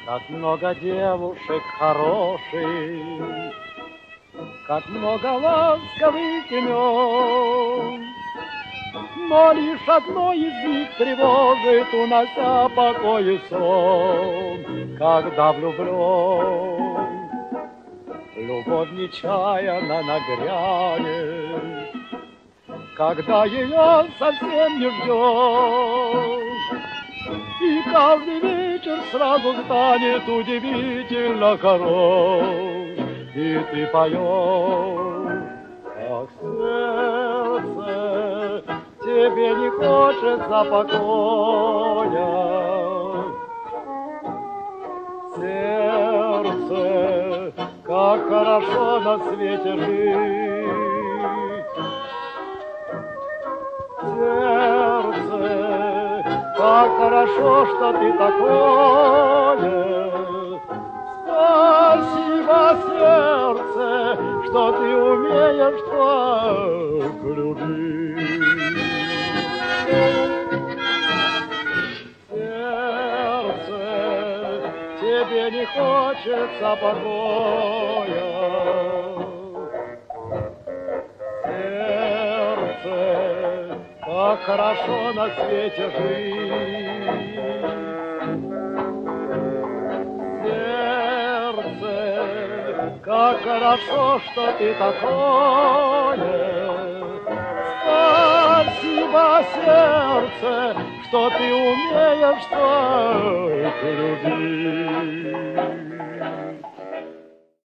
Как много девушек хороших, как много ласковых имен, но лишь одно из них тревожит, унося покой и сон, когда влюблен. Любовь нечаянно нагрянет, когда ее совсем не ждешь, и каждый вечер сразу станет удивительно хорош, и ты поешь, ах, сердце, тебе не хочется покоя. Сердце, как хорошо на свете жить. Сердце, как хорошо, что ты такое. Спасибо, сердце, что ты умеешь так любить. Сердце, тебе не хочется покоя. Сердце, как хорошо на свете жить. Сердце, как хорошо, что ты такое. Спасибо, сердце, что ты умеешь так любить.